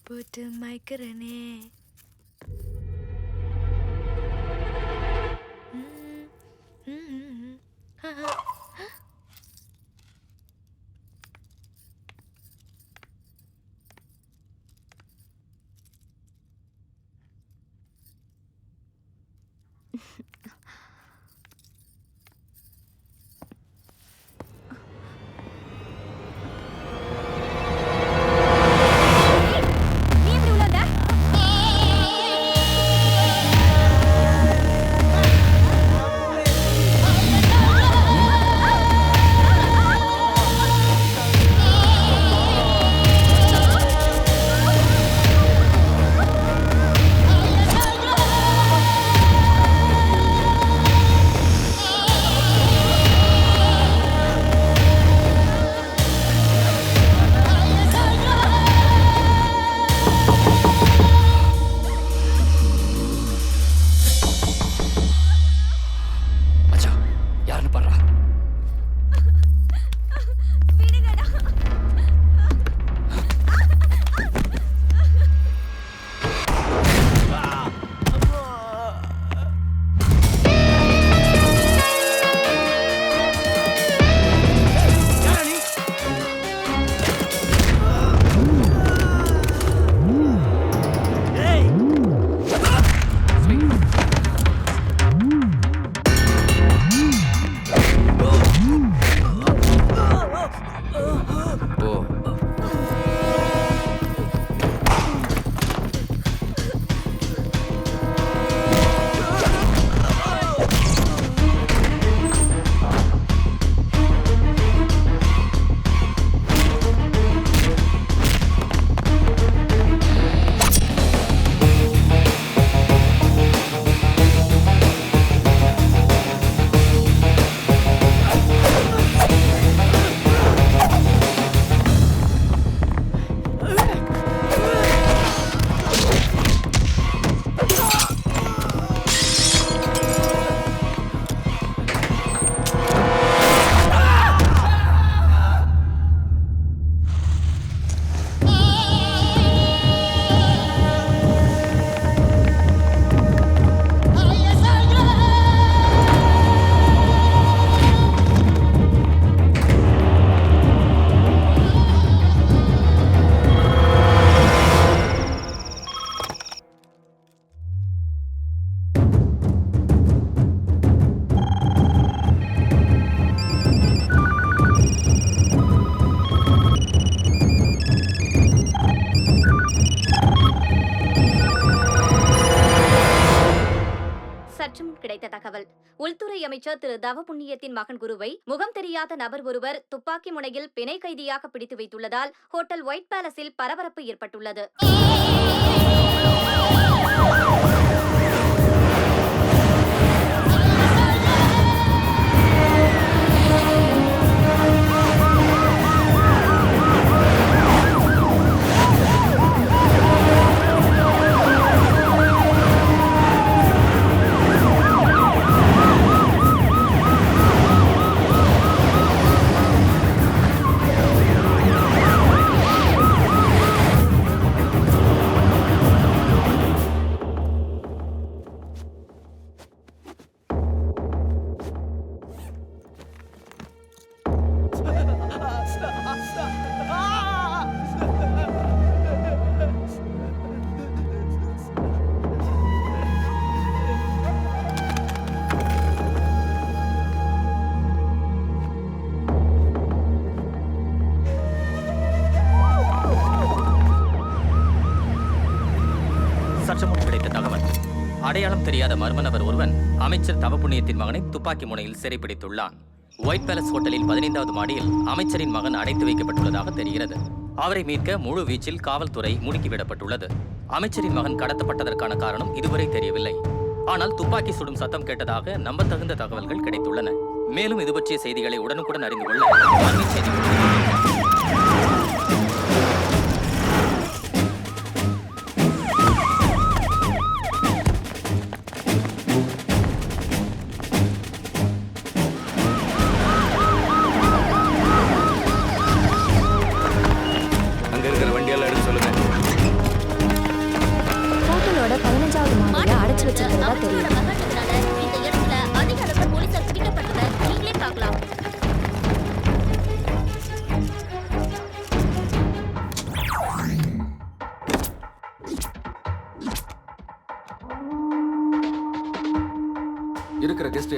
போட்டு மயக்கிறனே. கிடைத்த தகவல். உள்துறை அமைச்சர் திரு தவபுண்ணியத்தின் மகன் குருவை முகம் தெரியாத நபர் ஒருவர் துப்பாக்கி முனையில் பிணை கைதியாக பிடித்து வைத்துள்ளதால் ஹோட்டல் ஒயிட் பேலஸில் பரபரப்பு ஏற்பட்டுள்ளது. சற்றுமுன் கிடைத்த தகவல். அடையாளம் தெரியாத மர்ம நபர் ஒருவன் அமைச்சர் தவபுண்ணியத்தின் மகனை துப்பாக்கி முனையில் சிறைப்பிடித்துள்ளான். ஒயிட் பேலஸ் ஹோட்டலின் 15வது மாடியில் அமைச்சரின் மகன் அடைத்து வைக்கப்பட்டுள்ளதாக தெரிகிறது. அவரை மீட்க முழு வீச்சில் காவல்துறை முடுக்கிவிடப்பட்டுள்ளது. அமைச்சரின் மகன் கடத்தப்பட்டதற்கான காரணம் இதுவரை தெரியவில்லை. ஆனால் துப்பாக்கி சுடும் சத்தம் கேட்டதாக நம்பத்தகுந்த தகவல்கள் கிடைத்துள்ளன. மேலும் இது பற்றிய செய்திகளை உடனுக்குடன் அறிந்து கொள்ள அங்க இருக்கிற வண்டியெல்லாம் எடுத்து சொல்லுங்க.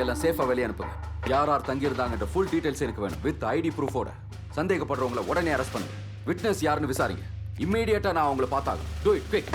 எல்லாம் சேஃபா வெளியே அனுப்புங்க. யார் யார் தங்கி இருந்தாங்கன்ற ஃபுல் டீடைல்ஸ் எனக்கு வேணும், வித் ஐடி ப்ரூஃபோட. சந்தேகப்படுறவங்கள உடனே அரெஸ்ட் பண்ணுங்க. விட்னஸ் யாருன்னு விசாரிங்க. இம்மீடியட்டா நான் அவங்கள பார்த்தாகும். Do it quick.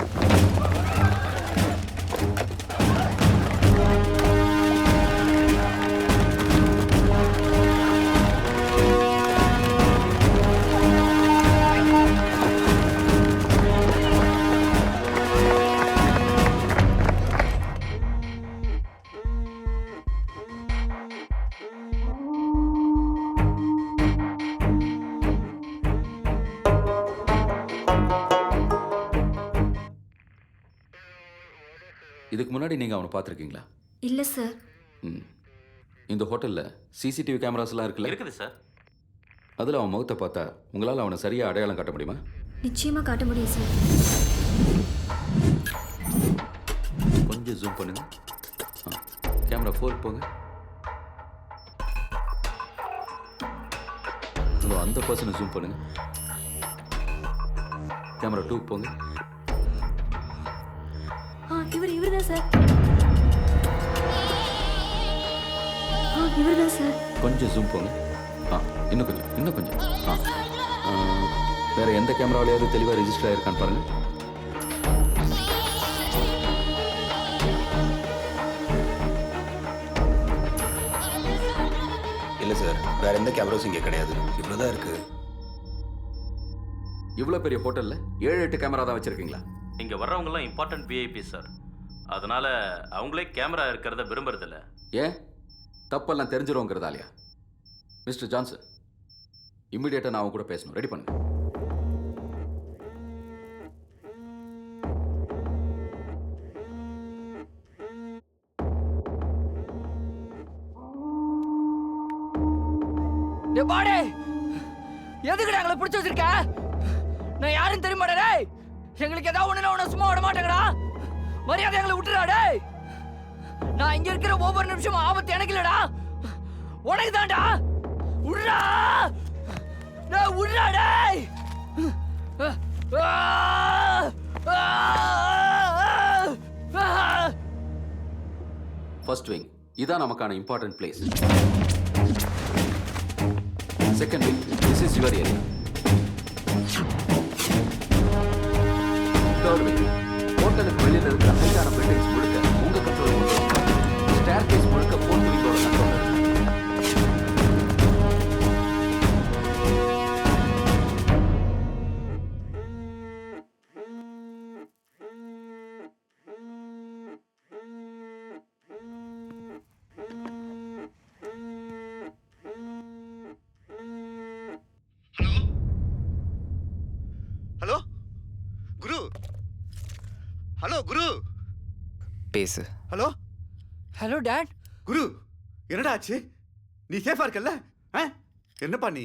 இதுக்கு முன்னாடி நீங்க அவனை பார்த்துருக்கீங்களா? இல்ல சார். இந்த ஹோட்டல்ல சிசிடிவி கேமராஸ்லாம் இருக்குல்ல? இருக்குது சார். அதில் அவன் முகத்தை பார்த்தா உங்களால் அவனை சரியாக அடையாளம் காட்ட முடியுமா? நிச்சயமா காட்ட முடியும் சார். கொஞ்சம் ஜூம் பண்ணுங்க. கேமரா 4 போங்க. அந்த பர்சனை ஜூம் பண்ணுங்க. கேமரா 2 போங்க. இவர்தான் சார். இவர்தான் சார். கொஞ்சம் ஜூம் போங்க. இன்னும் கொஞ்சம். வேற எந்த கேமராவிலையாவது தெளிவாக ரெஜிஸ்டர் ஆயிருக்கான்னு பாருங்க. இல்லை சார், வேற எந்த கேமராஸும் இங்கே கிடையாது. இவ்வளோதான் இருக்கு. இவ்வளோ பெரிய ஹோட்டலில் 7-8 கேமரா தான் வச்சிருக்கீங்களா? இங்கே வர்றவங்கலாம் இம்பார்ட்டன்ட் விஐபி சார். அதனால அவங்களே கேமரா இருக்கிறத விரும்புறதில்ல. ஏன்? தப்பெல்லாம் தெரிஞ்சிருவோங்கிறதாலையா? மிஸ்டர் ஜான்சன், இம்மிடியேட்டாக நான் அவங்க கூட பேசணும். ரெடி பண்ணுங்க. எதுக்குடா எங்களை பிடிச்சி வச்சிருக்க? நான் யாரும் தெரியுமாடா டேய்? எங்களுக்கு ஏதாவது ஒண்ணுனா உன்னை சும்மா விட மாட்டேங்கடா. மரியாதை எங்களை விட்டுடா டேய். நான் இங்க இருக்கிற ஒவ்வொரு நிமிஷமும் ஆபத்து எனக்கு இல்லடா, உனக்கு தான்டா. உட்றா டேய், உட்றா டேய். ஃபர்ஸ்ட் விங் இதான் நமக்கான important place. Second wing, this is your area. Third wing, ஹோட்டலுக்கு வெளியில் இருக்கிற ஹைட்டான பில்டிங்ஸ் முழுக்க உங்க கண்ட்ரோல். ஸ்டேர் கேஸ் முழுக்க ஃபோர்த் விங்கோட கண்ட்ரோல். ஹலோ குரு. ஹலோ குரு. பேசு. Hello hello dot. குரு, என்னடா ஆச்சு? நீ சேஃபா இருக்கல்ல? என்னப்பா நீ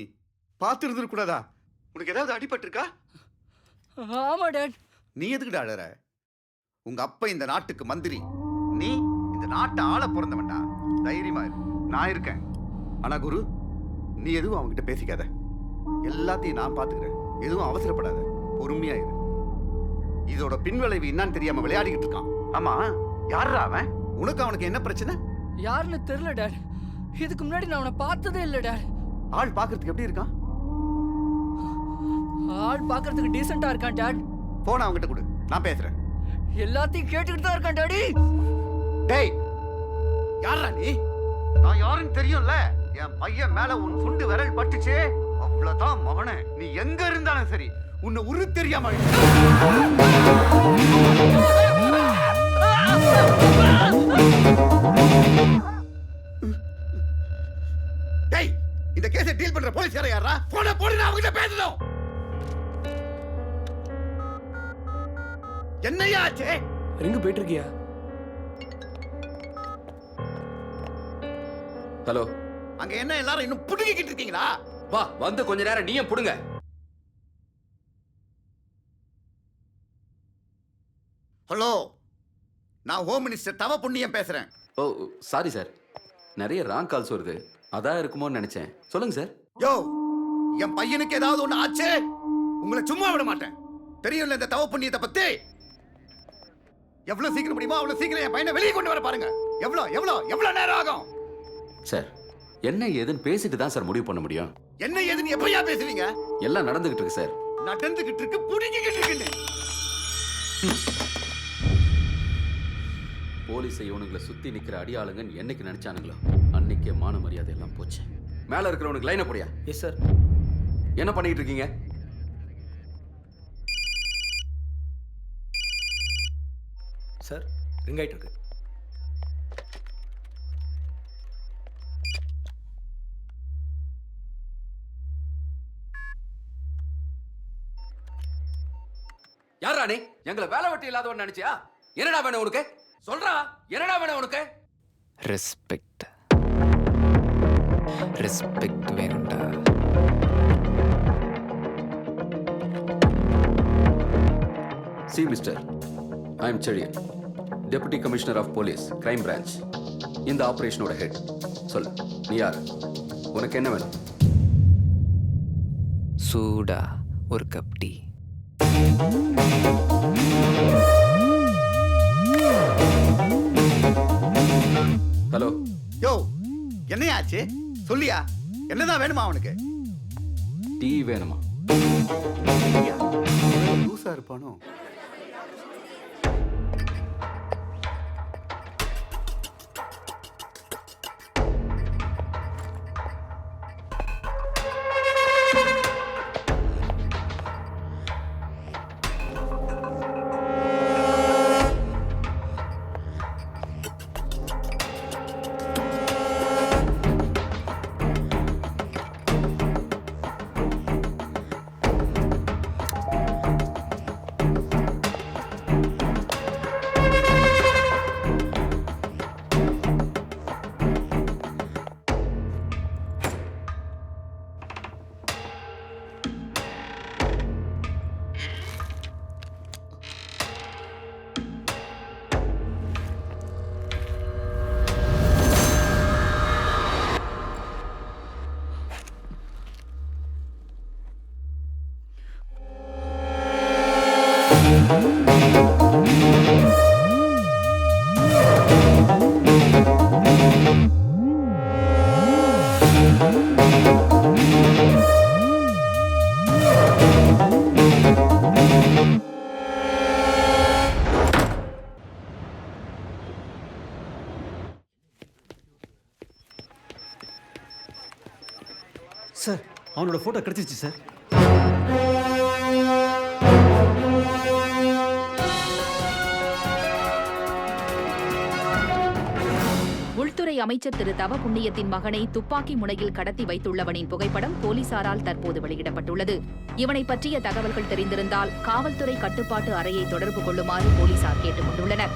பார்த்து இருந்துருக்கூடாதா? உனக்கு ஏதாவது அடிபட்டிருக்கா? ஆமா டாட். நீ எதுக்குடா அழற? உங்க அப்பா இந்த நாட்டுக்கு மந்திரி, நீ இந்த நாட்டை ஆள பிறந்தவன்டா. தைரியமா இரு, நான் இருக்கேன். ஆனா குரு, நீ எதுவும் அவன்கிட்ட பேசிக்காத. எல்லாத்தையும் நான் பாத்துக்கிறேன். எதுவும் அவசரப்படாத, பொறுமையா இரு. இதோட பின்விளைவு என்னன்னு தெரியாம விளையாடிக்கிட்டு இருக்கான். ஆமா, யாரா அவன்? உனக்கு அவனுக்கு என்ன பிரச்சனை? யாருன்னு தெரியல டாட். இதுக்கு முன்னாடி நான் அவனை பார்த்ததே இல்லை டாட். ஆள் பாக்குறதுக்கு எப்படி இருக்கான்? ஆள் பார்க்கறதுக்கு டீசெண்டா இருக்கான் டாட். போன் அவன்கிட்ட கொடு, நான் பேசுறேன். எல்லாத்தையும் கேட்டுக்கிட்டு தான் இருக்கான் டாடி. டேய், யாரா நீ? நான் யாருன்னு தெரியும்ல. என் பையன் மேல உன் சுண்டு விரல் பட்டுச்சு, அவ்வளவுதான் மகனே. நீ எங்க இருந்தாலும் சரி, உன்னை உரு தெரியாம. டேய், இந்த கேஸை டீல் பண்ற போலீஸ் யாரா? போன போடு, நான் அவங்கிட்ட பேசணும். என்னையா ஆச்சு? எங்க போயிட்டு இருக்கியா? ஹலோ, அங்க என்ன எல்லாரும் இன்னும் புடுங்கிக்கிட்டு இருக்கீங்களா? வா, வந்து கொஞ்ச நேரம் நீயும் புடுங்க. ஹலோ, நான் ஹோம் மினிஸ்டர் தவ புண்ணியம் பேசுறேன். ஓ சாரி சார், நிறைய ராங் கால்ஸ் வருது, அதான் இருக்குமோன்னு நினைச்சேன். சொல்லுங்க சார். யோ, என் பையனுக்கு ஏதாவது ஒண்ணு ஆச்சு, உங்களை சும்மா விட மாட்டேன். தெரியும்ல இந்த தவ புண்ணியத்தை பத்தி. எவ்வளவு சீக்கிரம் முடியுமோ அவ்வளவு சீக்கிரம் என் பையனை வெளியே கொண்டு வர பாருங்க. எவ்வளவு எவ்வளவு எவ்வளவு நேரம் ஆகும்? சார் என்ன ஏதுன்னு பேசிட்டு தான் சார் முடிவு பண்ண முடியும். என்ன ஏதுன்னு எப்பயா பேசுவீங்க? எல்லாம் நடந்துகிட்டு இருக்கு சார். நடந்துகிட்டு இருக்கு, புடிங்கிட்டு இருக்கு. போலீஸை இவனுங்களை சுத்தி நிக்கிற அடியாளுங்கன்னு என்னைக்கு நினைச்சானுங்களோ அன்னைக்கே மான மரியாதை எல்லாம் போச்சு. மேல இருக்கிறவனுக்கு லைனை போடியா. Yes sir. என்ன பண்ணிட்டு இருக்கீங்க? சார் ரிங் ஆயிட்டு இருக்கு. யாரா நீ? எங்களை வேலை வெட்டி இல்லாதவன் நினைச்சியா? என்னடா வேணும் உனக்கு? சொல்றா, என்னடா வேணும் உனக்கு? ரெஸ்பெக்ட் ரெஸ்பெக்ட் வேணும்டா. See mister, I am Chezhiyan, deputy commissioner of police, crime branch. இந்த ஆபரேஷனோட ஹெட். சொல், நீ யார்? உனக்கு என்ன வேணும்? சூடா ஒரு கப் டீ. ஹலோ. யோ, என்னையாச்சு சொல்லியா? என்னதான் வேணுமா அவனுக்கு? டீ வேணுமா? லூசா இருப்பானோ? சார் அவனோட போட்டோ கிடைச்சிருச்சு சார். உள்துறை அமைச்சர் திரு தவபுண்ணியத்தின் மகனை துப்பாக்கி முனையில் கடத்தி வைத்துள்ளவனின் புகைப்படம் போலீசாரால் தற்போது வெளியிடப்பட்டுள்ளது. இவனை பற்றிய தகவல்கள் தெரிந்திருந்தால் காவல்துறை கட்டுப்பாட்டு அறையை தொடர்பு கொள்ளுமாறு போலீசார் கேட்டுக் கொண்டுள்ளனர்.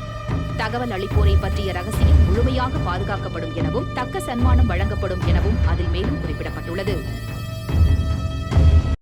தகவல் அளிப்போரை பற்றிய ரகசியம் முழுமையாக பாதுகாக்கப்படும் எனவும் தக்க சன்மானம் வழங்கப்படும் எனவும் அதில் மேலும் குறிப்பிடப்பட்டுள்ளது.